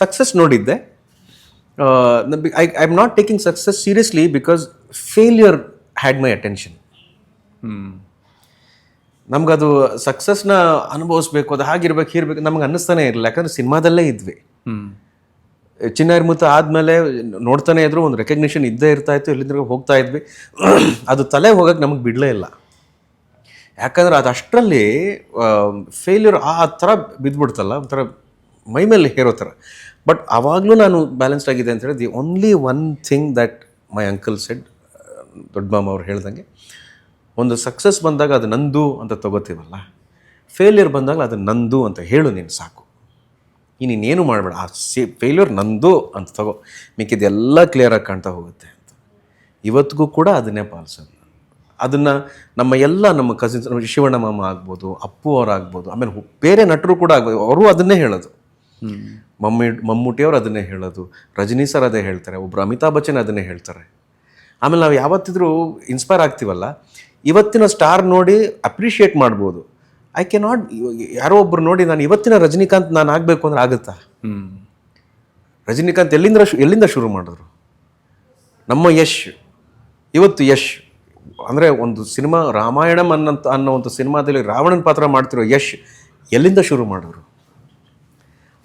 Success ನೋಡಿದ್ದೆ. I am not taking success seriously because failure had my attention. ನಮ್ಗದು ಸಕ್ಸಸ್ನ ಅನುಭವಿಸ್ಬೇಕು, ಅದು ಹಾಗಿರ್ಬೇಕು ಹೀರ್ಬೇಕು ನಮ್ಗೆ ಅನ್ನಿಸ್ತಾನೆ ಇರಲಿಲ್ಲ. ಯಾಕಂದ್ರೆ ಸಿನಿಮಾದಲ್ಲೇ ಇದ್ವಿ. ಚಿನ್ನಾರಿಮುತ್ತು ಆದಮೇಲೆ ನೋಡ್ತಾನೆ ಇದ್ರು, ಒಂದು ರೆಕಗ್ನಿಷನ್ ಇದ್ದೇ ಇರ್ತಾ ಇತ್ತು, ಎಲ್ಲಿಂದ ಹೋಗ್ತಾ ಇದ್ವಿ. ಅದು ತಲೆ ಹೋಗಕ್ಕೆ ನಮಗೆ ಬಿಡಲೇ ಇಲ್ಲ. ಯಾಕಂದ್ರೆ ಅದು ಅಷ್ಟರಲ್ಲಿ ಫೇಲ್ಯೂರ್ ಆ ಥರ ಬಿದ್ದುಬಿಡ್ತಲ್ಲ, ಒಂಥರ ಮೈ ಮೇಲೆ ಹೇರೋ ಥರ. ಬಟ್ ಆವಾಗಲೂ ನಾನು ಬ್ಯಾಲೆನ್ಸ್ಡ್ ಆಗಿದೆ ಅಂತ ಹೇಳಿ the only one thing that my uncle shed, ದೊಡ್ಡ ಮಾಮ ಅವ್ರು ಹೇಳ್ದಂಗೆ, ಒಂದು ಸಕ್ಸಸ್ ಬಂದಾಗ ಅದು ನಂದು ಅಂತ ತಗೋತೀವಲ್ಲ, ಫೇಲ್ಯೂರ್ ಬಂದಾಗ ಅದು ನಂದು ಅಂತ ಹೇಳು ನೀನು ಸಾಕು. ಇನ್ನೇನು ಮಾಡಬೇಡ, ಆ ಫೇಲ್ಯೂರ್ ನಂದು ಅಂತ ತಗೋ, ಮಿಕ್ಕಿದೆಲ್ಲ ಕ್ಲಿಯರಾಗಿ ಕಾಣ್ತಾ ಹೋಗುತ್ತೆ ಅಂತ. ಇವತ್ತಿಗೂ ಕೂಡ ಅದನ್ನೇ ಪಾಲಿಸೋದು. ಅದನ್ನು ನಮ್ಮ ಕಸಿನ್ಸ್, ಶಿವಣ್ಣ ಮಾಮ ಆಗ್ಬೋದು, ಅಪ್ಪು ಅವ್ರು ಆಗ್ಬೋದು, ಆಮೇಲೆ ಬೇರೆ ನಟರು ಕೂಡ ಆಗ್ಬೋದು, ಅವರು ಅದನ್ನೇ ಹೇಳೋದು. ಮಮ್ಮೂಟಿಯವರು ಅದನ್ನೇ ಹೇಳೋದು, ರಜನಿ ಸರ್ ಅದೇ ಹೇಳ್ತಾರೆ, ಒಬ್ಬರು ಅಮಿತಾಬ್ ಬಚ್ಚನ್ ಅದನ್ನೇ ಹೇಳ್ತಾರೆ. ಆಮೇಲೆ ನಾವು ಯಾವತ್ತಿದ್ರೂ ಇನ್ಸ್ಪೈರ್ ಆಗ್ತೀವಲ್ಲ, ಇವತ್ತಿನ ಸ್ಟಾರ್ ನೋಡಿ ಅಪ್ರಿಷಿಯೇಟ್ ಮಾಡ್ಬೋದು. ಐ ಕೆ ನಾಟ್, ಯಾರೋ ಒಬ್ರು ನೋಡಿ ನಾನು ಇವತ್ತಿನ ರಜನಿಕಾಂತ್ ನಾನು ಆಗಬೇಕು ಅಂದ್ರೆ ಆಗುತ್ತಾ? ರಜನಿಕಾಂತ್ ಎಲ್ಲಿಂದ ಶುರು ಮಾಡಿದ್ರು? ನಮ್ಮ ಯಶ್, ಇವತ್ತು ಯಶ್ ಅಂದರೆ ಒಂದು ಸಿನಿಮಾ ರಾಮಾಯಣಂ ಅನ್ನೋ ಒಂದು ಸಿನಿಮಾದಲ್ಲಿ ರಾವಣನ ಪಾತ್ರ ಮಾಡ್ತಿರೋ ಯಶ್ ಎಲ್ಲಿಂದ ಶುರು ಮಾಡಿದ್ರು?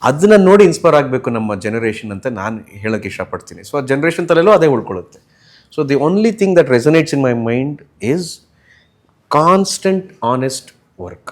ಅದನ್ನ ನೋಡಿ ಇನ್ಸ್ಪೈರ್ ಆಗಬೇಕು ನಮ್ಮ ಜನರೇಷನ್ ಅಂತ ನಾನು ಹೇಳೋಕ್ಕೆ ಇಷ್ಟಪಡ್ತೀನಿ. ಸೊ ಆ ಜನ್ರೇಷನ್ ತಲೆಯಲ್ಲೂ ಅದೇ ಉಳ್ಕೊಳ್ಳುತ್ತೆ. So the only thing that resonates in my mind is constant honest work.